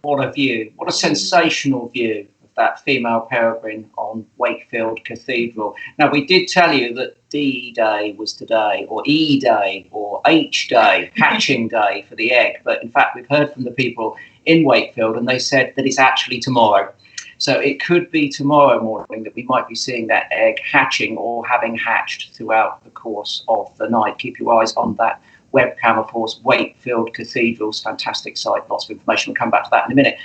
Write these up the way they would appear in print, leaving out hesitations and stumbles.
What a view. What a sensational view of that female peregrine on Wakefield Cathedral. Now, we did tell you that D-Day was today, or E-Day, or H-Day, hatching day for the egg. But in fact, we've heard from the people in Wakefield, and they said that it's actually tomorrow. So it could be tomorrow morning that we might be seeing that egg hatching or having hatched throughout the course of the night. Keep your eyes on that webcam, of course. Wakefield Cathedral's fantastic site. Lots of information. We'll come back to that in a minute.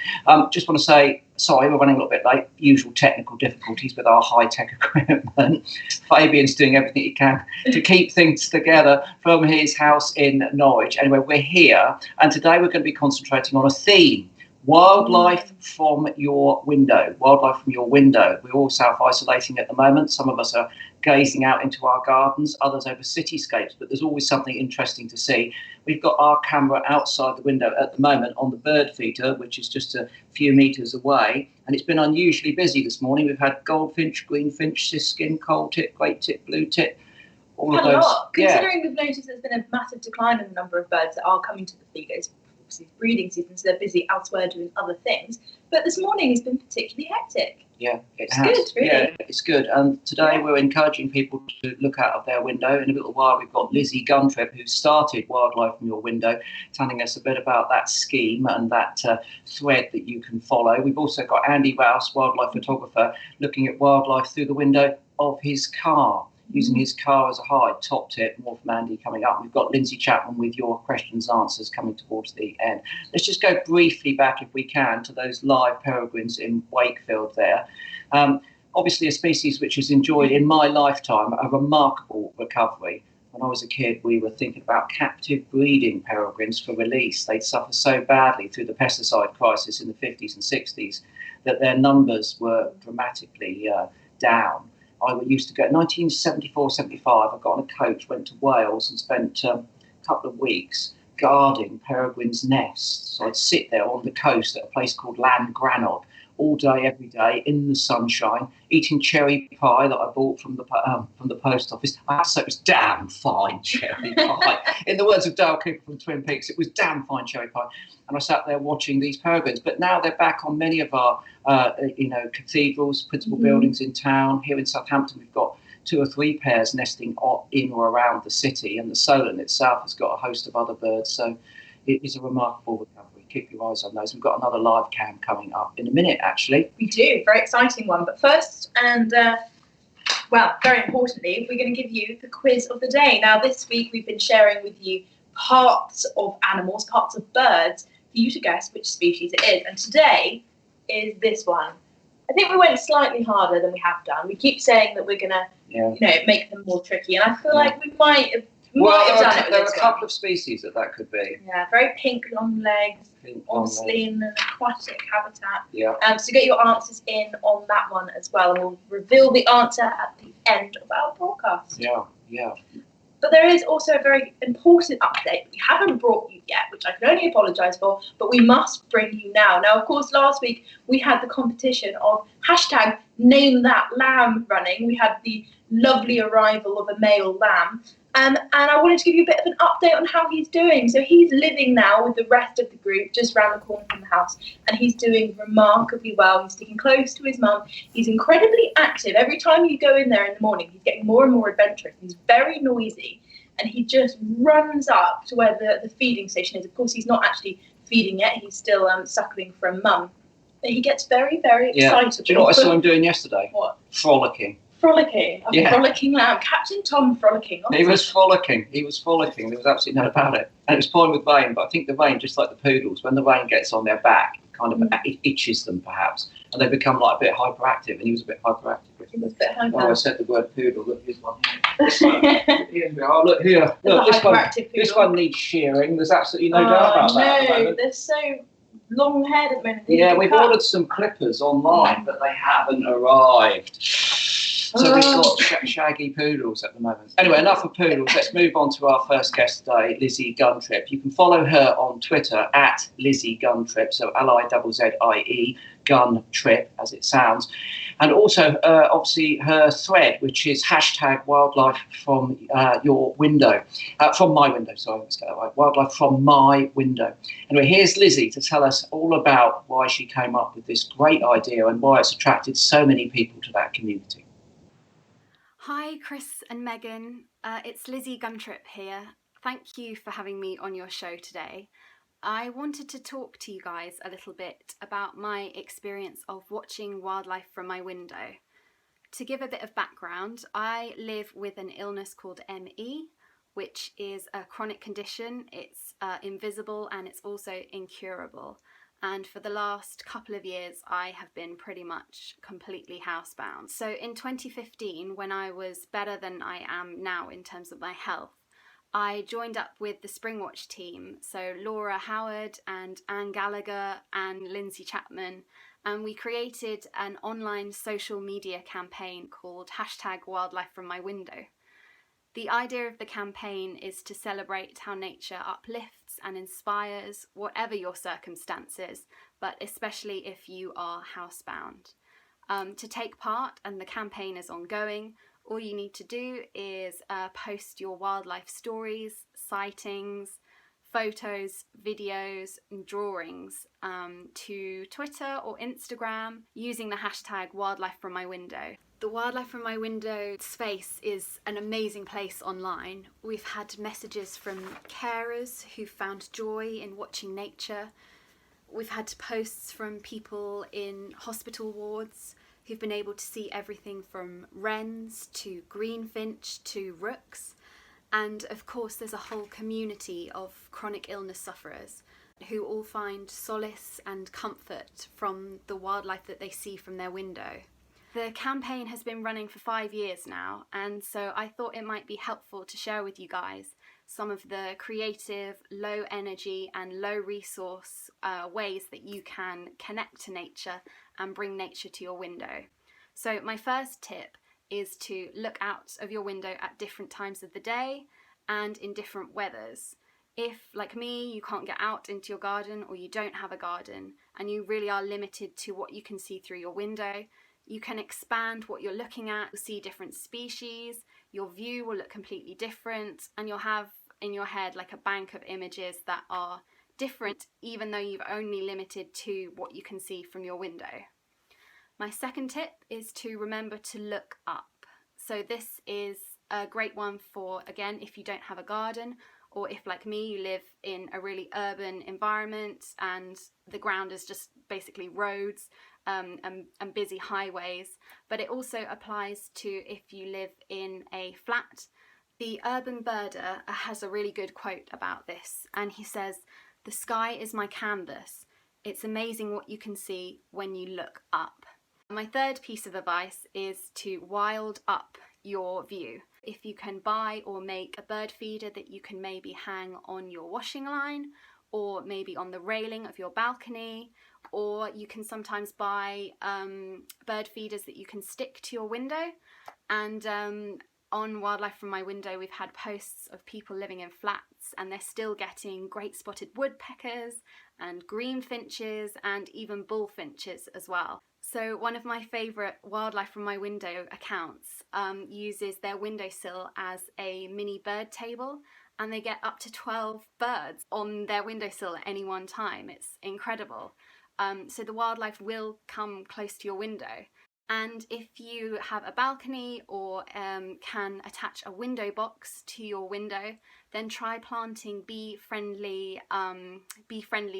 Just want to say, sorry, we're running a little bit late. Usual technical difficulties with our high-tech equipment. Fabian's doing everything he can to keep things together from his house in Norwich. Anyway, we're here, and today we're going to be concentrating on a theme. Wildlife from your window. Wildlife from your window. We're all self-isolating at the moment. Some of us are gazing out into our gardens, others over cityscapes, but there's always something interesting to see. We've got our camera outside the window at the moment on the bird feeder, which is just a few metres away, and it's been unusually busy this morning. We've had goldfinch, greenfinch, siskin, coal tit, great tit, blue tit, all of those. Considering we've noticed there's been a massive decline in the number of birds that are coming to the feeders. Breeding season, so they're busy elsewhere doing other things. But this morning has been particularly hectic. Yeah, it's good, really. Yeah, it's good. And today we're encouraging people to look out of their window. In a little while, we've got Lizzie Guntrip, who started Wildlife from Your Window, telling us a bit about that scheme and that thread that you can follow. We've also got Andy Rouse, wildlife photographer, looking at wildlife through the window of his car, using his car as a hide. Top tip, more from Andy coming up. We've got Lindsay Chapman with your questions answers coming towards the end. Let's just go briefly back, if we can, to those live peregrines in Wakefield there. Obviously a species which has enjoyed, in my lifetime, a remarkable recovery. When I was a kid, we were thinking about captive breeding peregrines for release. They'd suffered so badly through the pesticide crisis in the 50s and 60s that their numbers were dramatically down. I used to go, 1974-75, I got on a coach, went to Wales and spent a couple of weeks guarding peregrines' nests. So I'd sit there on the coast at a place called Llangrannog all day, every day, in the sunshine, eating cherry pie that I bought from the post office. I have to say it was damn fine cherry pie. In the words of Dale Cooper from Twin Peaks, it was damn fine cherry pie. And I sat there watching these peregrines. But now they're back on many of our cathedrals, principal buildings in town. Here in Southampton, we've got 2 or 3 pairs nesting in or around the city, and the Solent itself has got a host of other birds. So it is a remarkable recovery. Keep your eyes on those. We've got another live cam coming up in a minute, actually. We do, very exciting one. But first, and very importantly, we're going to give you the quiz of the day. Now, this week we've been sharing with you parts of animals, parts of birds, for you to guess which species it is. And today is this one. I think we went slightly harder than we have done. We keep saying that we're going to, make them more tricky, and I feel like we might have done it. There are a couple of species that could be. Yeah, very pink, long legs, obviously in an aquatic habitat. Yeah. So get your answers in on that one as well, and we'll reveal the answer at the end of our broadcast. Yeah. But there is also a very important update we haven't brought you yet, which I can only apologise for, but we must bring you now. Now, of course, last week we had the competition of #NameThatLamb running. We had the lovely arrival of a male lamb. And I wanted to give you a bit of an update on how he's doing. So he's living now with the rest of the group just around the corner from the house, and he's doing remarkably well. He's sticking close to his mum. He's incredibly active. Every time you go in there in the morning, he's getting more and more adventurous. He's very noisy, and he just runs up to where the feeding station is. Of course, he's not actually feeding yet. He's still suckling from mum. But he gets very, very excited. Do you know what I saw him doing yesterday? What? Frolicking. Frolicking lamb. Captain Tom frolicking. He was frolicking. There was absolutely no about it. And it was fine with rain, but I think the rain, just like the poodles, when the rain gets on their back, kind of it itches them perhaps, and they become like a bit hyperactive, and he was a bit hyperactive. He was a bit hyperactive. Oh, I said the word poodle. Look, here's one here. Look here. Look, this one needs shearing. There's absolutely no doubt about that. No, they're so long-haired at the moment. Yeah, we've ordered some clippers online, but they haven't arrived. So we've got shaggy poodles at the moment. Anyway, enough of poodles. Let's move on to our first guest today, Lizzie Guntrip. You can follow her on Twitter at Lizzie Guntrip, so Lie, Guntrip, as it sounds. And also, obviously, her thread, which is hashtag wildlife from your window, from my window, sorry, let's get that right, wildlife from my window. Anyway, here's Lizzie to tell us all about why she came up with this great idea and why it's attracted so many people to that community. Hi, Chris and Megan. It's Lizzie Guntrip here. Thank you for having me on your show today. I wanted to talk to you guys a little bit about my experience of watching wildlife from my window. To give a bit of background, I live with an illness called ME, which is a chronic condition. It's invisible and it's also incurable. And for the last couple of years, I have been pretty much completely housebound. So in 2015, when I was better than I am now in terms of my health, I joined up with the Springwatch team, so Laura Howard and Anne Gallagher and Lindsay Chapman, and we created an online social media campaign called #WildlifeFromMyWindow. The idea of the campaign is to celebrate how nature uplifts and inspires whatever your circumstances, but especially if you are housebound. To take part, and the campaign is ongoing, all you need to do is post your wildlife stories, sightings, photos, videos and drawings to Twitter or Instagram using the hashtag wildlife from my window. The Wildlife from My Window space is an amazing place online. We've had messages from carers who found joy in watching nature. We've had posts from people in hospital wards who've been able to see everything from wrens to greenfinch to rooks. And of course, there's a whole community of chronic illness sufferers who all find solace and comfort from the wildlife that they see from their window. The campaign has been running for 5 years now, and so I thought it might be helpful to share with you guys some of the creative, low energy and low resource ways that you can connect to nature and bring nature to your window. So my first tip is to look out of your window at different times of the day and in different weathers. If, like me, you can't get out into your garden or you don't have a garden and you really are limited to what you can see through your window, you can expand what you're looking at. You'll see different species, your view will look completely different, and you'll have in your head like a bank of images that are different even though you've only limited to what you can see from your window. My second tip is to remember to look up. So this is a great one for, again, if you don't have a garden, or if, like me, you live in a really urban environment and the ground is just basically roads and busy highways. But it also applies to if you live in a flat. The Urban Birder has a really good quote about this, and he says, "The sky is my canvas. It's amazing what you can see when you look up." My third piece of advice is to wild up your view. If you can buy or make a bird feeder that you can maybe hang on your washing line, or maybe on the railing of your balcony, or you can sometimes buy bird feeders that you can stick to your window. And on Wildlife from My Window, we've had posts of people living in flats and they're still getting great spotted woodpeckers and greenfinches and even bullfinches as well. So one of my favourite Wildlife from My Window accounts uses their windowsill as a mini bird table, and they get up to 12 birds on their windowsill at any one time. It's incredible. So the wildlife will come close to your window. And if you have a balcony or can attach a window box to your window, then try planting bee-friendly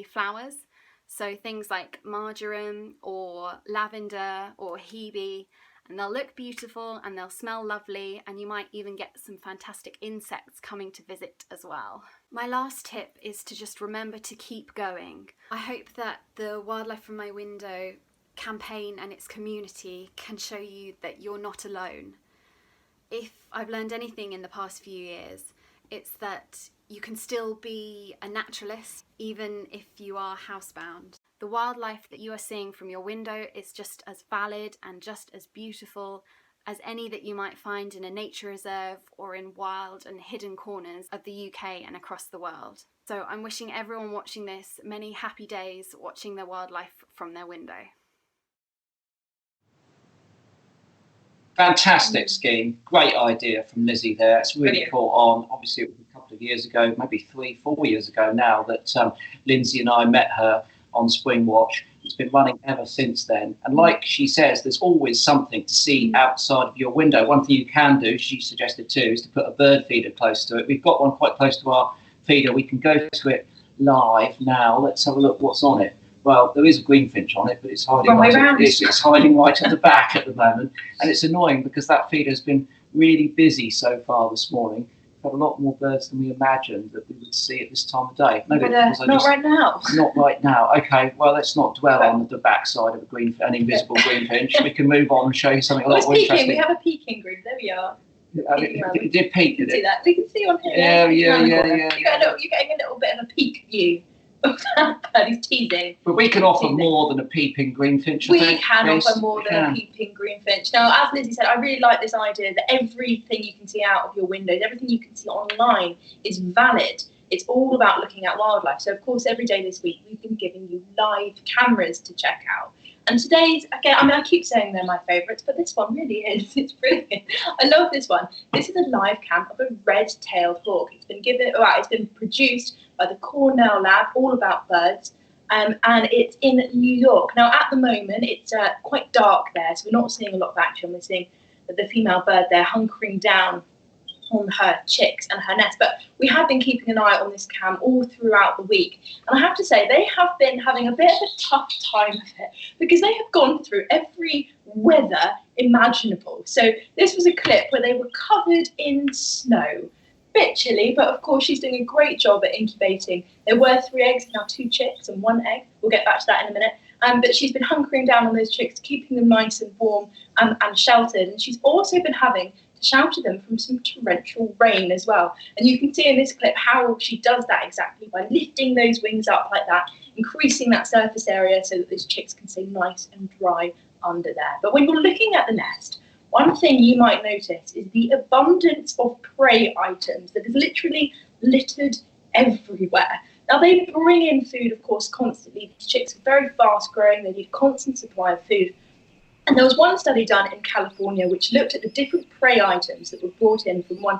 flowers. So things like marjoram or lavender or hebe, and they'll look beautiful and they'll smell lovely, and you might even get some fantastic insects coming to visit as well. My last tip is to just remember to keep going. I hope that the Wildlife from My Window campaign and its community can show you that you're not alone. If I've learned anything in the past few years, it's that you can still be a naturalist even if you are housebound. The wildlife that you are seeing from your window is just as valid and just as beautiful as any that you might find in a nature reserve or in wild and hidden corners of the UK and across the world. So I'm wishing everyone watching this many happy days watching their wildlife from their window. Fantastic scheme. Great idea from Lizzie there. It's really Brilliant. caught on. Obviously, it was a couple of years ago, maybe 3-4 years ago now, that Lindsay and I met her on Spring Watch. It's been running ever since then. And like she says, there's always something to see outside of your window. One thing you can do, she suggested too, is to put a bird feeder close to it. We've got one quite close to our feeder. We can go to it live now. Let's have a look what's on it. Well, there is a greenfinch on it, but it's hiding it's hiding right at the back at the moment. And it's annoying because that feeder has been really busy so far this morning. We've had a lot more birds than we imagined that we would see at this time of day. Maybe right now. Not right now. Okay, well, let's not dwell on the backside of an invisible greenfinch. We can move on and show you something a lot more interesting. We have a peeking group. There we are. It did peek, did it? See that? We can see on here. Yeah. You're getting a little bit of a peek view of that bird. He's teasing. But we can offer more than a peeping greenfinch. We can offer more than a peeping greenfinch. Now, as Lindsay said, I really like this idea that everything you can see out of your windows, everything you can see online is valid. It's all about looking at wildlife. So, of course, every day this week, we've been giving you live cameras to check out. And today's, again, I keep saying they're my favourites, but this one really is. It's brilliant. I love this one. This is a live cam of a red-tailed hawk. It's been produced by the Cornell Lab, all about birds, and it's in New York. Now, at the moment, it's quite dark there, so we're not seeing a lot of action. We're seeing the female bird there hunkering down on her chicks and her nest, but we have been keeping an eye on this cam all throughout the week, and I have to say they have been having a bit of a tough time of it because they have gone through every weather imaginable. So this was a clip where they were covered in snow, bit chilly, but of course she's doing a great job at incubating. There were 3 eggs, now 2 chicks and 1 egg. We'll get back to that in a minute. But she's been hunkering down on those chicks, keeping them nice and warm and sheltered, and she's also been having shelter them from some torrential rain as well. And you can see in this clip how she does that exactly by lifting those wings up like that, increasing that surface area so that those chicks can stay nice and dry under there. But when you're looking at the nest, one thing you might notice is the abundance of prey items that is literally littered everywhere. Now, they bring in food, of course, constantly. These chicks are very fast growing. They need a constant supply of food. And there was one study done in California which looked at the different prey items that were brought in from one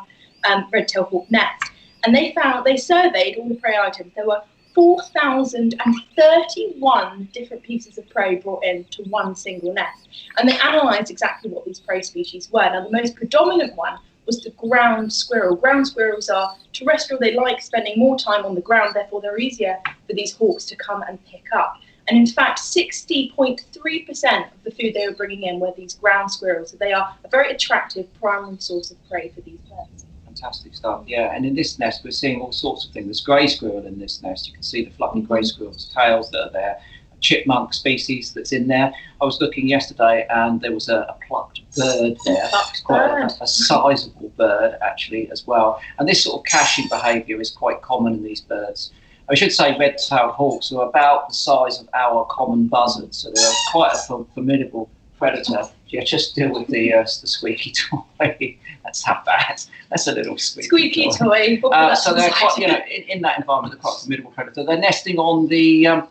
red-tailed hawk nest. And they surveyed all the prey items. There were 4,031 different pieces of prey brought in to one single nest. And they analysed exactly what these prey species were. Now, the most predominant one was the ground squirrel. Ground squirrels are terrestrial. They like spending more time on the ground. Therefore, they're easier for these hawks to come and pick up. And in fact, 60.3% of the food they were bringing in were these ground squirrels. So they are a very attractive primary source of prey for these birds. Fantastic stuff, yeah. And in this nest, we're seeing all sorts of things. There's grey squirrel in this nest. You can see the fluffy grey squirrel's tails that are there. A chipmunk species that's in there. I was looking yesterday and there was a plucked bird there. Quite a sizable bird, actually, as well. And this sort of caching behaviour is quite common in these birds. I should say red-tailed hawks are about the size of our common buzzards, so they're quite a formidable predator. Yeah, just deal with the squeaky toy. That's not bad. That's a little squeaky toy. So they're quite, in that environment, they're quite a formidable predator. They're nesting on the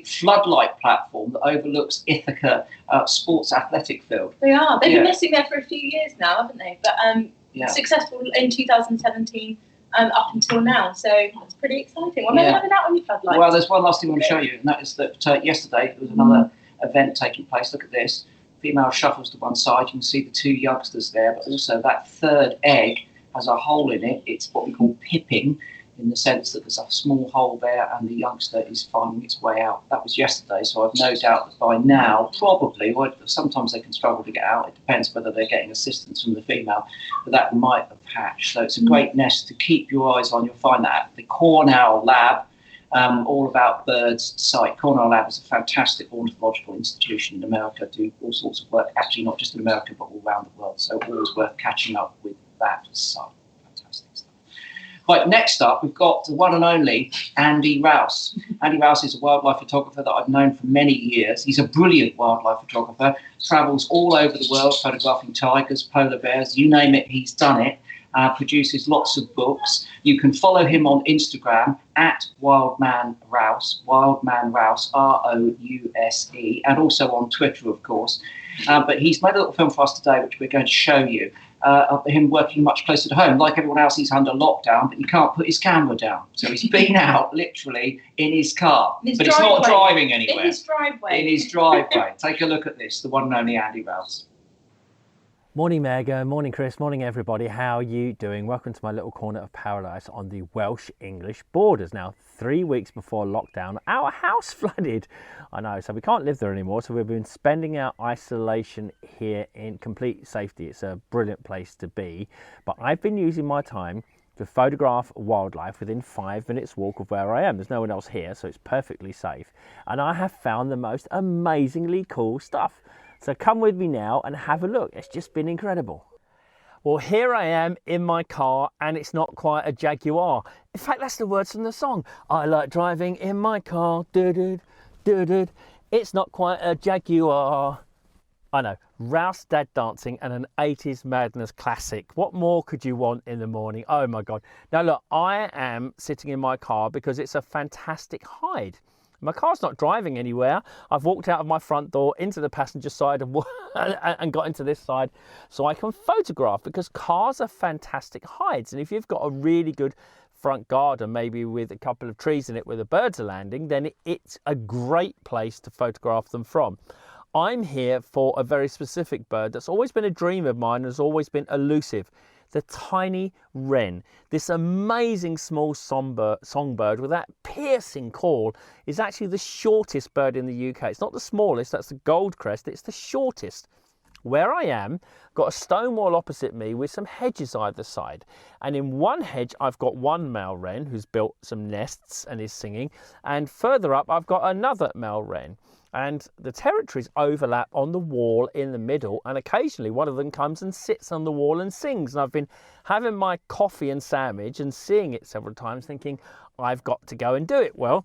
floodlight platform that overlooks Ithaca Sports Athletic Field. They are. They've been nesting there for a few years now, haven't they? But successful in 2017. Up until now, so that's pretty exciting. Well, maybe have it out on your floodlights. Well, there's one last thing I want to show you, and that is that yesterday there was another event taking place. Look at this. Female shuffles to one side. You can see the 2 youngsters there, but also that 3rd egg has a hole in it. It's what we call pipping, in the sense that there's a small hole there and the youngster is finding its way out. That was yesterday, so I've no doubt that by now, probably, or sometimes they can struggle to get out. It depends whether they're getting assistance from the female, but that might have hatched. So it's a great nest to keep your eyes on. You'll find that at the Cornell Lab, all about birds site. Cornell Lab is a fantastic ornithological institution in America, do all sorts of work, actually not just in America, but all around the world. So always worth catching up with that site. Fantastic stuff. Right, next up, we've got the one and only Andy Rouse. Andy Rouse is a wildlife photographer that I've known for many years. He's a brilliant wildlife photographer, travels all over the world photographing tigers, polar bears, you name it, he's done it. produces lots of books. You can follow him on Instagram at Wildman Rouse, Rouse, and also on Twitter, of course. But he's made a little film for us today, which we're going to show you, of him working much closer to home. Like everyone else, he's under lockdown, but he can't put his camera down. So he's been out literally in his car. But it's not driving anywhere. In his driveway. In his driveway. Take a look at this, the one and only Andy Rouse. Morning Megan, morning Chris, morning everybody. How are you doing? Welcome to my little corner of paradise on the Welsh-English borders. Now, 3 weeks before lockdown, our house flooded. I know, so we can't live there anymore. So we've been spending our isolation here in complete safety. It's a brilliant place to be. But I've been using my time to photograph wildlife within 5 minutes walk of where I am. There's no one else here, so it's perfectly safe. And I have found the most amazingly cool stuff. So come with me now and have a look. It's just been incredible. Well, here I am in my car, and it's not quite a Jaguar. In fact, that's the words from the song. I like driving in my car. Do-do, do-do. It's not quite a Jaguar. I know, Rouse Dad dancing and an 80s madness classic. What more could you want in the morning? Oh my God. Now look, I am sitting in my car because it's a fantastic hide. My car's not driving anywhere. I've walked out of my front door into the passenger side and got into this side so I can photograph, because cars are fantastic hides. And if you've got a really good front garden, maybe with a couple of trees in it where the birds are landing, then it's a great place to photograph them from. I'm here for a very specific bird that's always been a dream of mine and has always been elusive. The Tiny Wren. This amazing small songbird with that piercing call is actually the shortest bird in the UK. It's not the smallest, that's the goldcrest, it's the shortest. Where I am, got a stone wall opposite me with some hedges either side. And in one hedge, I've got one male wren who's built some nests and is singing. And further up, I've got another male wren. And the territories overlap on the wall in the middle, and occasionally one of them comes and sits on the wall and sings. And I've been having my coffee and sandwich and seeing it several times, thinking I've got to go and do it. Well,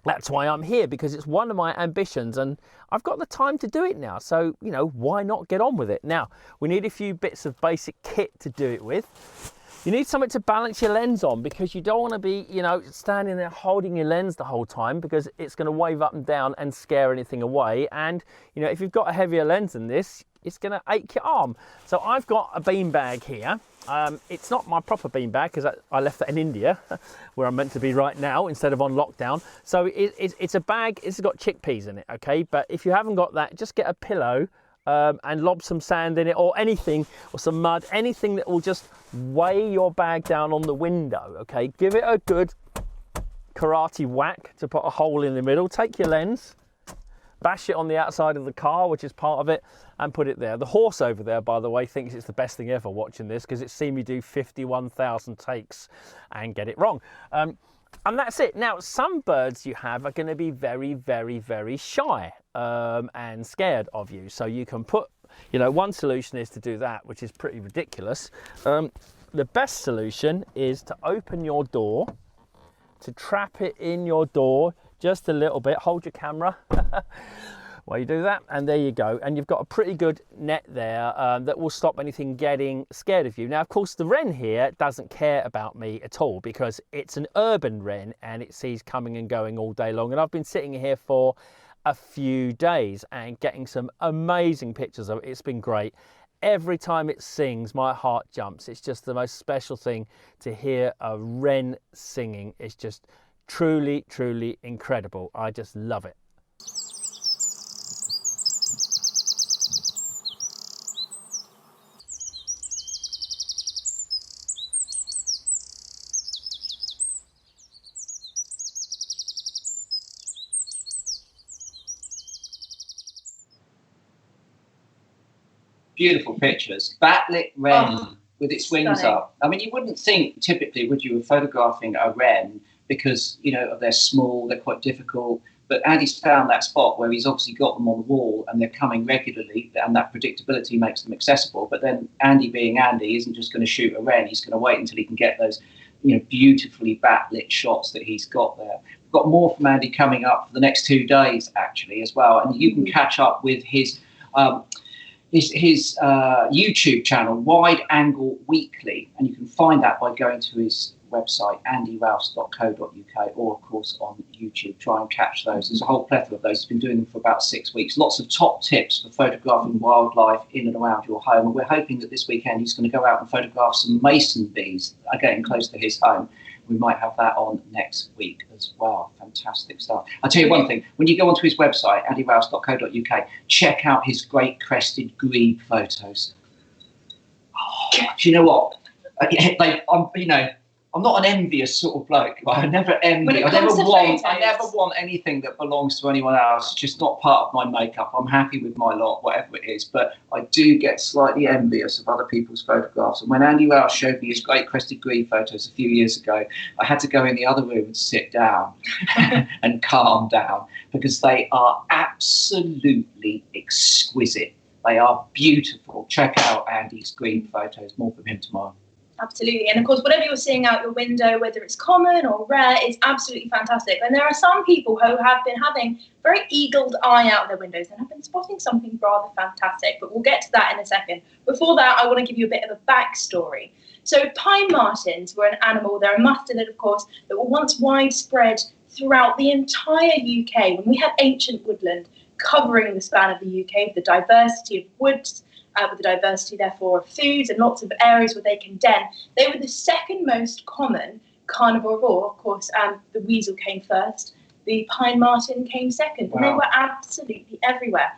that's why I'm here, because it's one of my ambitions and I've got the time to do it now. So, you know, why not get on with it? Now, we need a few bits of basic kit to do it with. You need something to balance your lens on, because you don't want to be, you know, standing there holding your lens the whole time, because it's going to wave up and down and scare anything away. And, you know, if you've got a heavier lens than this, it's going to ache your arm. So I've got a bean bag here. It's not my proper bean bag, because I left that in India, where I'm meant to be right now instead of on lockdown. So it's a bag, it's got chickpeas in it, okay? But if you haven't got that, just get a pillow and lob some sand in it, or anything, or some mud, anything that will just weigh your bag down on the window, okay? Give it a good karate whack to put a hole in the middle. Take your lens, bash it on the outside of the car, which is part of it, and put it there. The horse over there, by the way, thinks it's the best thing ever watching this, because it's seen me do 51,000 takes and get it wrong. And that's it. Now, some birds you have are going to be very, very, very shy and scared of you. So you can put, you know, one solution is to do that, which is pretty ridiculous. The best solution is to open your door, to trap it in your door just a little bit. Hold your camera while you do that, and there you go. And you've got a pretty good net there that will stop anything getting scared of you. Now, of course, the wren here doesn't care about me at all, because it's an urban wren and it sees coming and going all day long. And I've been sitting here for a few days and getting some amazing pictures of it. It's been great. Every time it sings, my heart jumps. It's just the most special thing to hear a wren singing. It's just truly, truly incredible. I just love it. Beautiful pictures. Backlit wren with its wings stunning. up. I mean, you wouldn't think typically, would you, of photographing a wren, because, you know, they're small, they're quite difficult. But Andy's found that spot where he's obviously got them on the wall and they're coming regularly, and that predictability makes them accessible. But then Andy, being Andy, isn't just going to shoot a wren. He's going to wait until he can get those, you know, beautifully backlit shots that he's got there. We've got more from Andy coming up for the next 2 days, actually, as well. And you can catch up with his his YouTube channel, Wide Angle Weekly, and you can find that by going to his website, andyrouse.co.uk, or of course on YouTube. Try and catch those. There's a whole plethora of those. He's been doing them for about 6 weeks. Lots of top tips for photographing wildlife in and around your home. And we're hoping that this weekend he's going to go out and photograph some mason bees getting close to his home. We might have that on next week as well. Fantastic stuff. I'll tell you one thing. When you go onto his website, andyrouse.co.uk, check out his great crested grebe photos. Oh, do you know what? I'm not an envious sort of bloke. Right? I never envy. I never want anything that belongs to anyone else. It's just not part of my makeup. I'm happy with my lot, whatever it is. But I do get slightly envious of other people's photographs. And when Andy Rouse showed me his great crested grebe photos a few years ago, I had to go in the other room and sit down and calm down, because they are absolutely exquisite. They are beautiful. Check out Andy's grebe photos. More from him tomorrow. Absolutely. And of course, whatever you're seeing out your window, whether it's common or rare, is absolutely fantastic. And there are some people who have been having a very eagled eye out their windows and have been spotting something rather fantastic. But we'll get to that in a second. Before that, I want to give you a bit of a backstory. So pine martens were an animal, they're a mustelid, of course, that were once widespread throughout the entire UK. When we had ancient woodland covering the span of the UK, the diversity of woods, with the diversity, therefore, of foods and lots of areas where they can den. They were the second most common carnivore of all. Of course, the weasel came first. The pine marten came second. Wow. And they were absolutely everywhere.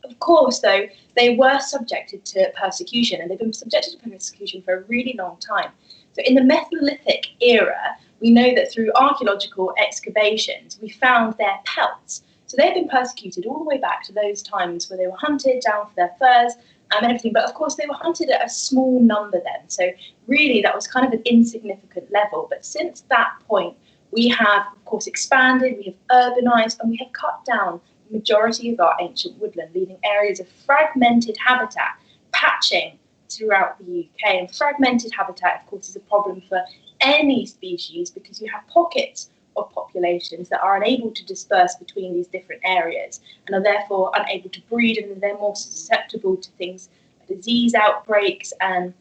Of course, though, they were subjected to persecution, and they've been subjected to persecution for a really long time. So in the Mesolithic era, we know that through archaeological excavations, we found their pelts. So they've been persecuted all the way back to those times where they were hunted down for their furs and everything. But of course, they were hunted at a small number then. So really, that was kind of an insignificant level. But since that point, we have, of course, expanded, we have urbanized, and we have cut down the majority of our ancient woodland, leaving areas of fragmented habitat patching throughout the UK. And fragmented habitat, of course, is a problem for any species, because you have pockets of populations that are unable to disperse between these different areas and are therefore unable to breed, and they're more susceptible to things like disease outbreaks and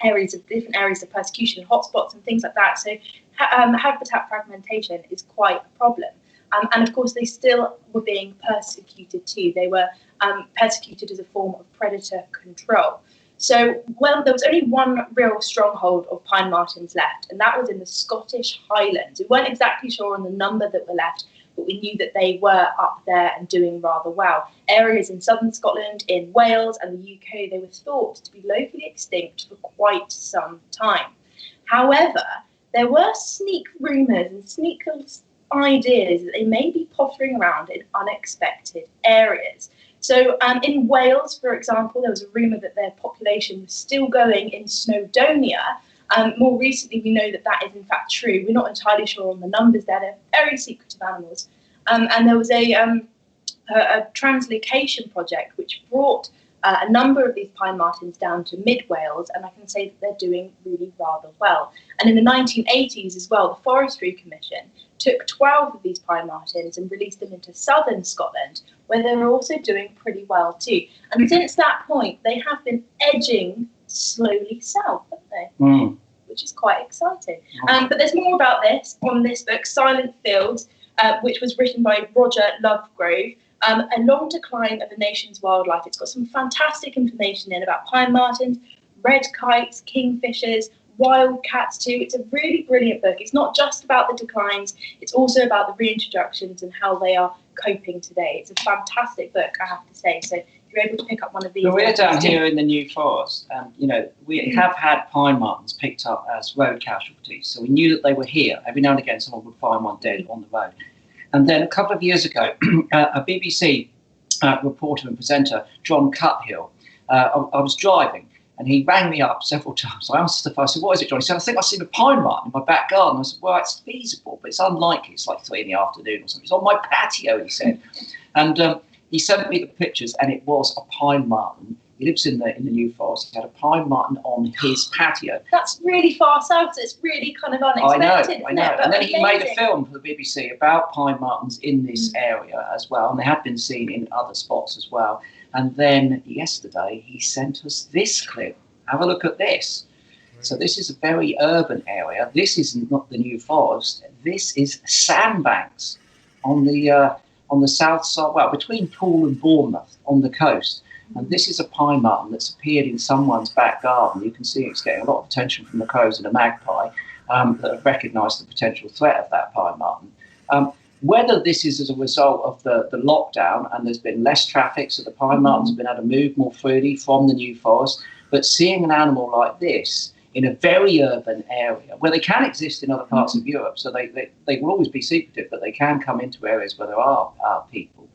different areas of persecution, hotspots and things like that. So habitat fragmentation is quite a problem. And of course, they still were being persecuted too. They were persecuted as a form of predator control. So, there was only one real stronghold of pine martens left, and that was in the Scottish Highlands. We weren't exactly sure on the number that were left, but we knew that they were up there and doing rather well. Areas in southern Scotland, in Wales and the UK, they were thought to be locally extinct for quite some time. However, there were sneak rumours and sneak ideas that they may be pottering around in unexpected areas. So in Wales, for example, there was a rumour that their population was still going in Snowdonia. More recently, we know that that is in fact true. We're not entirely sure on the numbers there. They're very secretive animals. And there was a translocation project which brought a number of these pine martens down to mid-Wales, and I can say that they're doing really rather well. And in the 1980s as well, the Forestry Commission took 12 of these pine martens and released them into southern Scotland, where they were also doing pretty well too. And since that point, they have been edging slowly south, haven't they? Mm. Which is quite exciting. But there's more about this on this book, Silent Fields, which was written by Roger Lovegrove, A Long Decline of the Nation's Wildlife. It's got some fantastic information in about pine martens, red kites, kingfishers, wildcats too. It's a really brilliant book. It's not just about the declines, it's also about the reintroductions and how they are coping today. It's a fantastic book, I have to say. So if you're able to pick up one of these. Well, we're down here in the New Forest, and we have had pine martens picked up as road casualties. So we knew that they were here. Every now and again, someone would find one dead on the road. And then a couple of years ago, a BBC reporter and presenter, John Cuthill, I was driving, and he rang me up several times. I asked if I said, "What is it, John?" He said, "I think I've seen a pine marten in my back garden." I said, "Well, it's feasible, but it's unlikely. It's like 3 in the afternoon or something. It's on my patio," he said. And he sent me the pictures, and it was a pine marten. He lives in the New Forest. He had a pine marten on his patio. That's really far south. So it's really kind of unexpected. I know. And then he made a film for the BBC about pine martens in this area as well, and they have been seen in other spots as well. And then yesterday he sent us this clip. Have a look at this. So this is a very urban area. This is not the New Forest. This is sandbanks on the south side, well, between Poole and Bournemouth on the coast. And this is a pine marten that's appeared in someone's back garden. You can see it's getting a lot of attention from the crows and a magpie that have recognised the potential threat of that pine marten. Whether this is as a result of the lockdown and there's been less traffic, so the pine martens have been able to move more freely from the New Forest, but seeing an animal like this in a very urban area where they can exist in other parts of Europe, so they will always be secretive, but they can come into areas where there are people,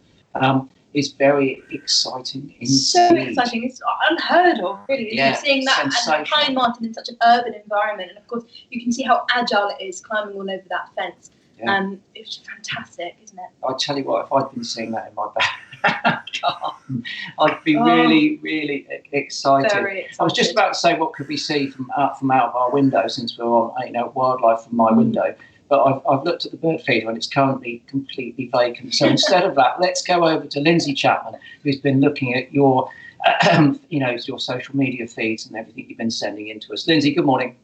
is very exciting indeed. So exciting. It's unheard of, really. Yeah, Seeing that and pine marten in such an urban environment. And of course, you can see how agile it is climbing all over that fence. Yeah. It's fantastic, isn't it? I tell you what, if I'd been seeing that in my back garden, I'd be really, really excited. Very excited. I was just about to say, what could we see from out of our window, since we're on wildlife from my window. But I've looked at the bird feeder and it's currently completely vacant. So instead of that, let's go over to Lindsay Chapman, who's been looking at your, your social media feeds and everything you've been sending in to us. Lindsay, good morning.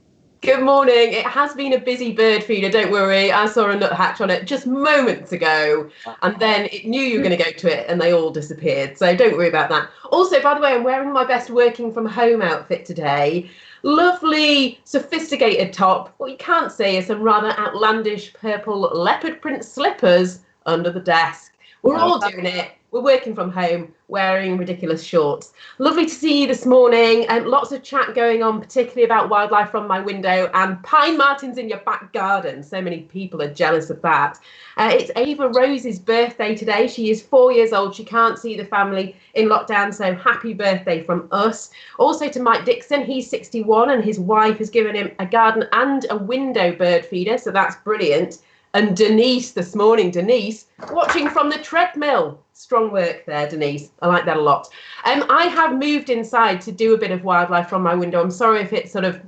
Good morning. It has been a busy bird feeder, don't worry. I saw a nuthatch on it just moments ago, and then it knew you were going to go to it and they all disappeared. So don't worry about that. Also, by the way, I'm wearing my best working from home outfit today. Lovely, sophisticated top. What you can't see is some rather outlandish purple leopard print slippers under the desk. We're all doing it. We're working from home, wearing ridiculous shorts. Lovely to see you this morning. Lots of chat going on, particularly about wildlife from my window and pine martens in your back garden. So many people are jealous of that. It's Ava Rose's birthday today. She is 4 years old. She can't see the family in lockdown, so happy birthday from us. Also to Mike Dixon, he's 61 and his wife has given him a garden and a window bird feeder, so that's brilliant. And Denise this morning, Denise, watching from the treadmill. Strong work there, Denise. I like that a lot. I have moved inside to do a bit of wildlife from my window. I'm sorry if it's sort of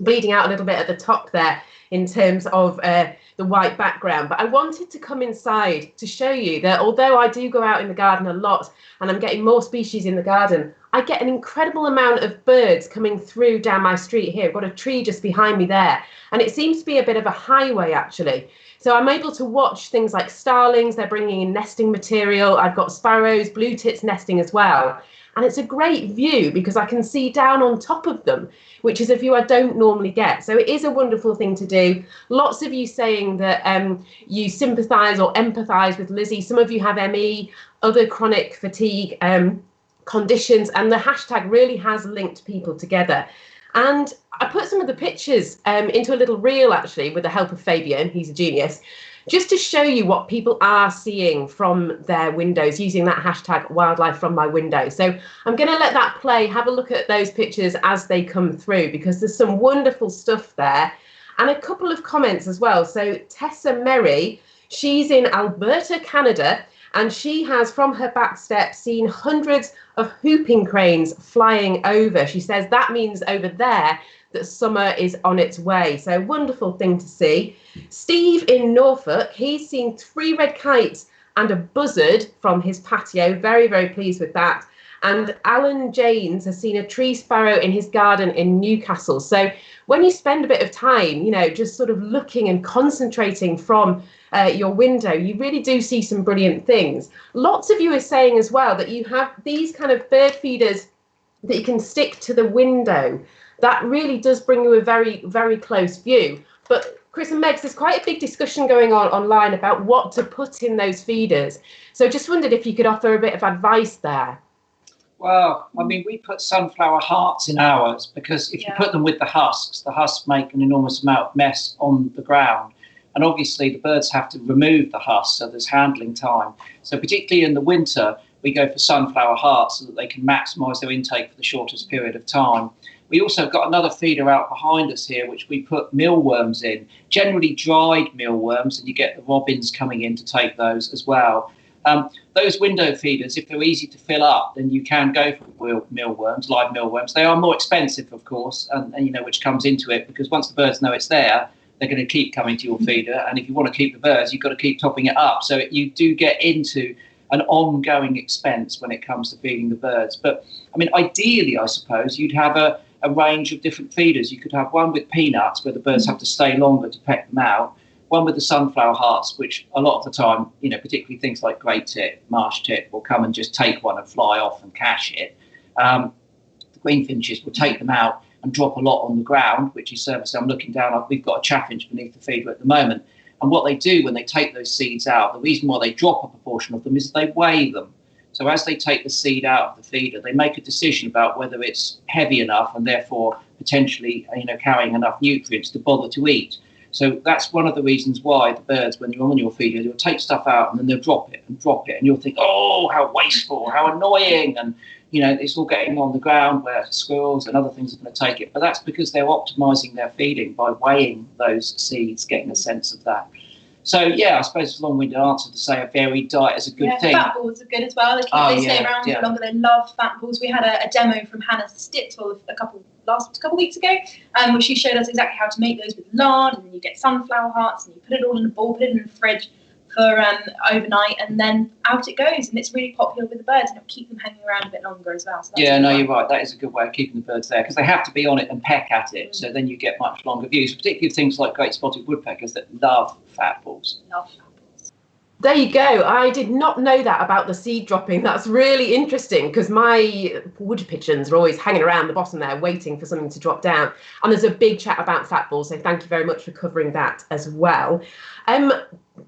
bleeding out a little bit at the top there in terms of the white background. But I wanted to come inside to show you that although I do go out in the garden a lot and I'm getting more species in the garden, I get an incredible amount of birds coming through down my street here. I've got a tree just behind me there. And it seems to be a bit of a highway, actually. So I'm able to watch things like starlings. They're bringing in nesting material. I've got sparrows, blue tits nesting as well. And it's a great view because I can see down on top of them, which is a view I don't normally get. So it is a wonderful thing to do. Lots of you saying that you sympathise or empathise with Lizzie. Some of you have ME, other chronic fatigue conditions, and the hashtag really has linked people together. And I put some of the pictures into a little reel, actually, with the help of Fabian. He's a genius, just to show you what people are seeing from their windows using that hashtag wildlife from my window. So I'm going to let that play. Have a look at those pictures as they come through, because there's some wonderful stuff there. And a couple of comments as well. So Tessa Merry, she's in Alberta, Canada, and she has, from her back step, seen hundreds of whooping cranes flying over. She says that means over there that summer is on its way. So wonderful thing to see. Steve in Norfolk, he's seen 3 red kites and a buzzard from his patio. Very, very pleased with that. And Alan Janes has seen a tree sparrow in his garden in Newcastle. So when you spend a bit of time, just sort of looking and concentrating from your window, you really do see some brilliant things. Lots of you are saying as well that you have these kind of bird feeders that you can stick to the window. That really does bring you a very, very close view. But Chris and Megs, there's quite a big discussion going on online about what to put in those feeders. So just wondered if you could offer a bit of advice there. Well, I mean, we put sunflower hearts in ours because if you put them with the husks make an enormous amount of mess on the ground. And obviously the birds have to remove the husks, so there's handling time. So particularly in the winter, we go for sunflower hearts so that they can maximise their intake for the shortest period of time. We also got another feeder out behind us here, which we put mealworms in, generally dried mealworms, and you get the robins coming in to take those as well. Those window feeders, if they're easy to fill up, then you can go for mealworms, live mealworms. They are more expensive, of course, and which comes into it, because once the birds know it's there, they're going to keep coming to your feeder. And if you want to keep the birds, you've got to keep topping it up. So you do get into an ongoing expense when it comes to feeding the birds. But I mean, ideally, I suppose you'd have a range of different feeders. You could have one with peanuts where the birds have to stay longer to peck them out, one with the sunflower hearts, which a lot of the time, particularly things like great tit, marsh tit, will come and just take one and fly off and cache it. The greenfinches will take them out and drop a lot on the ground, which is service. I'm looking down, we've got a chaffinch beneath the feeder at the moment. And what they do when they take those seeds out, the reason why they drop a proportion of them is they weigh them. So as they take the seed out of the feeder, they make a decision about whether it's heavy enough and therefore potentially, carrying enough nutrients to bother to eat. So that's one of the reasons why the birds, when you're on your feeder, they'll take stuff out and then they'll drop it, and you'll think, oh, how wasteful, how annoying, and it's all getting on the ground where squirrels and other things are going to take it. But that's because they're optimizing their feeding by weighing those seeds, getting a sense of that. So, yeah, I suppose it's a long-winded answer to say a varied diet is a good thing. Fat balls are good as well. They stay around for longer. They love fat balls. We had a demo from Hannah Stitzel a couple weeks ago, where she showed us exactly how to make those with lard, and then you get sunflower hearts, and you put it all in a bowl, put it in the fridge for overnight, and then out it goes. And it's really popular with the birds, and it'll keep them hanging around a bit longer as well. So you're right. That is a good way of keeping the birds there, because they have to be on it and peck at it. So then you get much longer views, particularly things like great spotted woodpeckers that love fat balls. There you go. I did not know that about the seed dropping. That's really interesting, because my wood pigeons are always hanging around the bottom there waiting for something to drop down. And there's a big chat about fat balls, so thank you very much for covering that as well.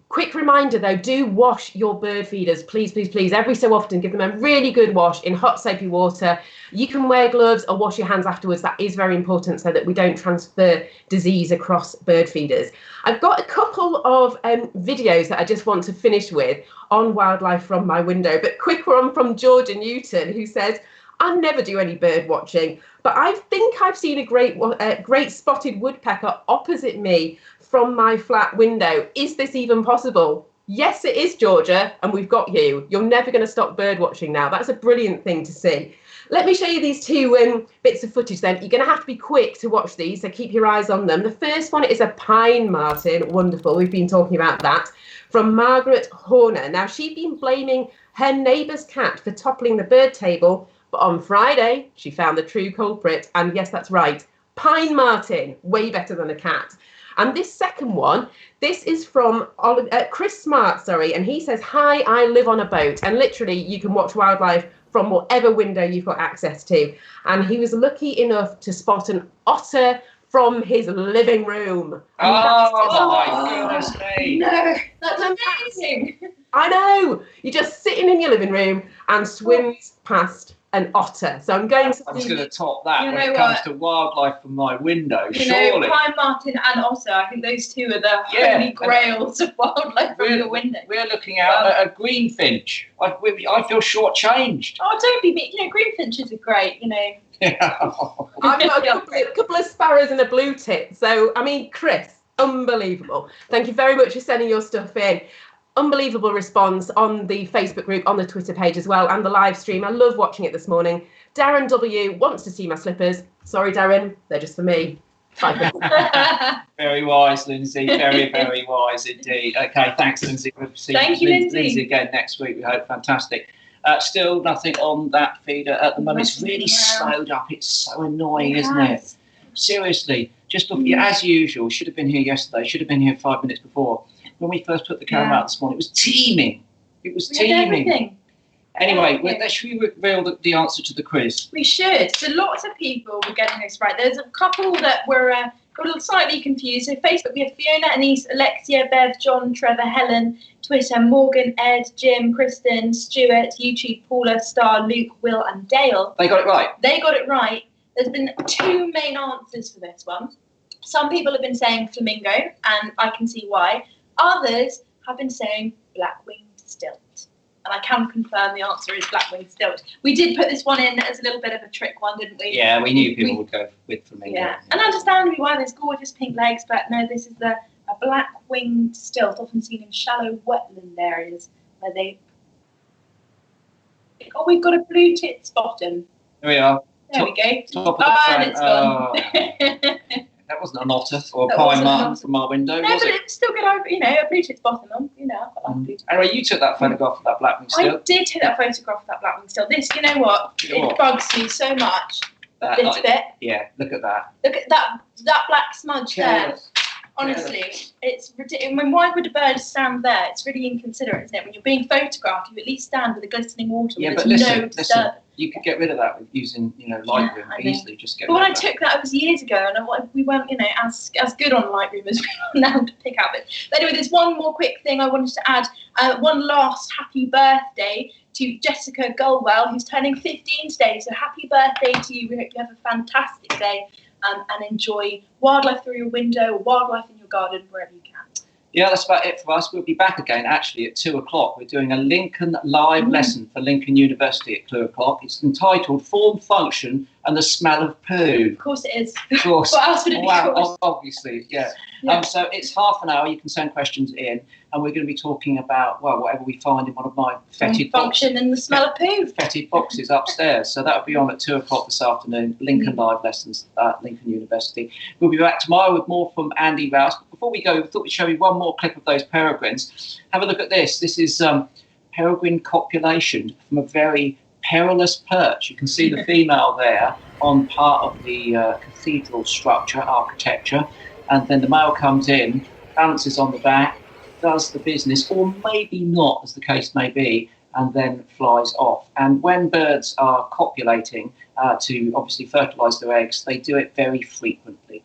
Quick reminder though, do wash your bird feeders, please, please, please. Every so often, give them a really good wash in hot soapy water. You can wear gloves or wash your hands afterwards. That is very important so that we don't transfer disease across bird feeders. I've got a couple of videos that I just want to finish with on wildlife from my window, but quick one from Georgia Newton, who says, I never do any bird watching, but I think I've seen a great spotted woodpecker opposite me from my flat window. Is this even possible? Yes, it is, Georgia, and we've got you. You're never going to stop bird watching now. That's a brilliant thing to see. Let me show you these two bits of footage then. You're going to have to be quick to watch these, so keep your eyes on them. The first one is a pine marten. Wonderful. We've been talking about that. From Margaret Horner. Now, she'd been blaming her neighbour's cat for toppling the bird table, but on Friday, she found the true culprit. And yes, that's right. Pine marten, way better than a cat. And this second one, this is from Chris Smart, and he says, hi, I live on a boat. And literally, you can watch wildlife from whatever window you've got access to. And he was lucky enough to spot an otter from his living room. My goodness me. No, that's amazing. I know. You're just sitting in your living room and swims past an otter. So I'm going to... I'm just going to top that when it comes to wildlife from my window, surely. Pine marten and otter, I think those two are the holy grails of wildlife from your window. We're looking out at a greenfinch. I feel shortchanged. Oh, don't be mean. Greenfinches are great, I've got a couple of sparrows and a blue tit. So, I mean, Chris, unbelievable. Thank you very much for sending your stuff in. Unbelievable response on the Facebook group, on the Twitter page as well, and the live stream. I love watching it this morning. Darren W wants to see my slippers. Sorry, Darren, they're just for me. Very wise, Lindsay. Very, very wise indeed. Okay, thanks, Lindsay. We'll see Thank you, Lindsay. Again next week, we hope. Fantastic. Still nothing on that feeder at the moment. It's really slowed up. It's so annoying, isn't it? Seriously, just as usual, should have been here yesterday, should have been here 5 minutes before. When we first put the camera out this morning, it was teeming. It was teeming. Anyway, should we reveal the answer to the quiz? We should. So lots of people were getting this right. There's a couple that were got slightly confused. So Facebook, we have Fiona, Anise, Alexia, Bev, John, Trevor, Helen. Twitter, Morgan, Ed, Jim, Kristen, Stuart. YouTube, Paula, Star, Luke, Will and Dale. They got it right. They got it right. There's been two main answers for this one. Some people have been saying flamingo, and I can see why. Others have been saying black-winged stilt. And I can confirm the answer is black-winged stilt. We did put this one in as a little bit of a trick one, didn't we? Yeah, we knew people would go with flamingo. Yeah, and understandably why there's gorgeous pink legs, but no, this is a black-winged stilt, often seen in shallow wetland areas where they... Oh, we've got a blue tit bottom. There we are. There we go. Top of the And it's gone. That wasn't an otter or a That pine wasn't an marten otter. from our window, No, was but it? it's still good. A blue tit's bottom on. I've got like blue tit. Anyway, you took that photograph of that blackwing still. I did take that photograph of that blackwing still. This, you know what? You know It what? bugs me so much. This bit. Yeah, look at that. Look at that black smudge there. Careless. Honestly, it's ridiculous. I mean, why would a bird stand there? It's really inconsiderate, isn't it? When you're being photographed, you at least stand with the glistening water. Yeah, where but there's listen, no disturbance. you could get rid of that with using, Lightroom I know. easily. Just get But rid when I of that. took that, it was years ago, and we weren't, as good on Lightroom as we are now to pick up it. But anyway, there's one more quick thing I wanted to add. One last happy birthday to Jessica Gulwell, who's turning 15 today. So happy birthday to you. We hope you have a fantastic day and enjoy wildlife through your window or wildlife in your garden, wherever you can. Yeah, that's about it for us. We'll be back again actually at 2:00. We're doing a Lincoln live lesson for Lincoln University at 2:00. It's entitled Form, Function and the Smell of Poo. Of course it is. Of course. What else would it be called? Wow, obviously, yeah. Yeah. So it's half an hour. You can send questions in, and we're going to be talking about, whatever we find in one of my fetid Function and the smell of poo. fetid boxes upstairs. So that'll be on at 2:00 this afternoon. Lincoln live lessons at Lincoln University. We'll be back tomorrow with more from Andy Rouse. But before we go, we thought we'd show you one more clip of those peregrines. Have a look at this. This is peregrine copulation from a very perilous perch. You can see the female there on part of the cathedral structure, architecture, and then the male comes in, balances on the back, does the business, or maybe not, as the case may be, and then flies off. And when birds are copulating to obviously fertilise their eggs, they do it very frequently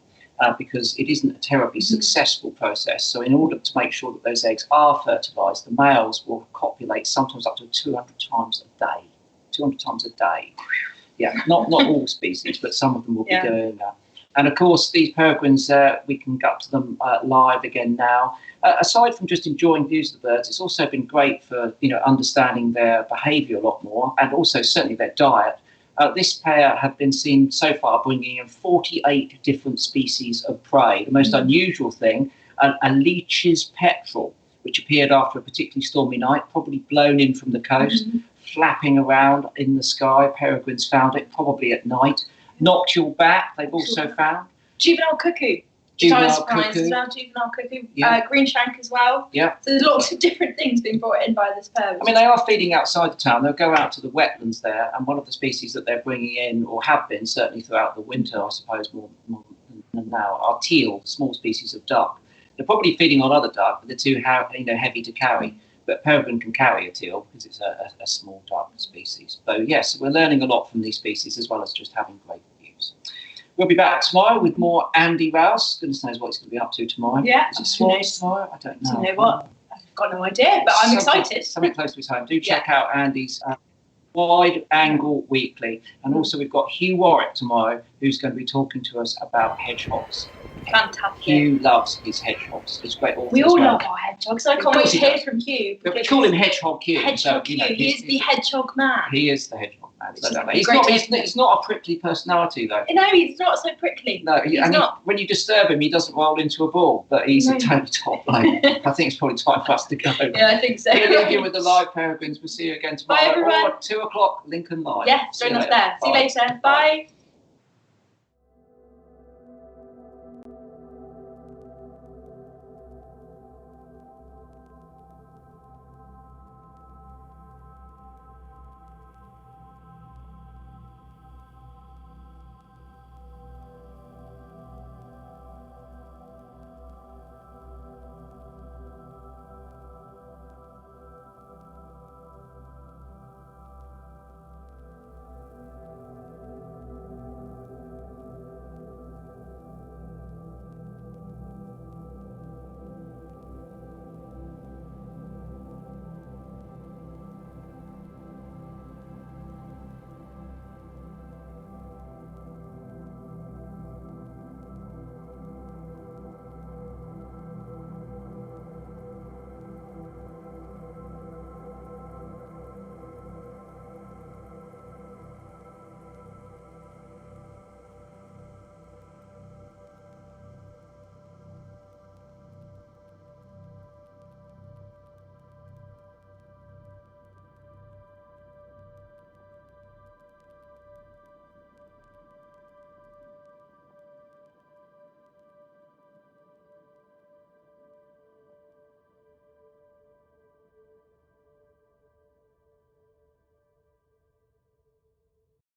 because it isn't a terribly successful process. So in order to make sure that those eggs are fertilised, the males will copulate sometimes up to 200 times a day. 200 times a day. Yeah, not all species, but some of them will be doing that. And of course, these peregrines, we can get to them live again now. Aside from just enjoying views of the birds, it's also been great for understanding their behaviour a lot more, and also certainly their diet. This pair have been seen so far bringing in 48 different species of prey. The most unusual thing, a leech's petrel, which appeared after a particularly stormy night, probably blown in from the coast, flapping around in the sky. Peregrines found it probably at night. Nocturnal bat, they've also found. Juvenile cuckoo. Juvenile cuckoo. cuckoo. Juvenile cuckoo. Yeah. Green shank as well. Yeah. So there's lots of different things being brought in by this pair. I mean, they are feeding outside the town. They'll go out to the wetlands there, and one of the species that they're bringing in, or have been certainly throughout the winter, I suppose, more than now, are teal, small species of duck. They're probably feeding on other duck, but they're too heavy to carry. But peregrine can carry a teal because it's a small duck species. So yes, we're learning a lot from these species as well as just having great views. We'll be back tomorrow with more Andy Rouse. Goodness knows what he's going to be up to tomorrow. Yeah, Is it swans tomorrow? I don't know. Do you know what? I've got no idea, but I'm excited. Something close to his home. Do check out Andy's Wide Angle Weekly. And also we've got Hugh Warwick tomorrow, who's going to be talking to us about hedgehogs. Fantastic. Hugh loves his hedgehogs. It's great. We all love our hedgehogs. I can't wait to hear from Hugh. We call him Hedgehog Hugh. Hedgehog Hugh. He is the hedgehog man. He is the hedgehog man. Which is He's not a prickly personality, though. No, he's not so prickly. No, he's not. When you disturb him, he doesn't roll into a ball, but he's a totally top bloke. I think it's probably time for us to go. Yeah, I think so. We'll leave you with the live peregrines. We'll see you again tomorrow. Bye, everyone. Or 2:00 Lincoln Live. Yeah, join us there. See you later. Bye.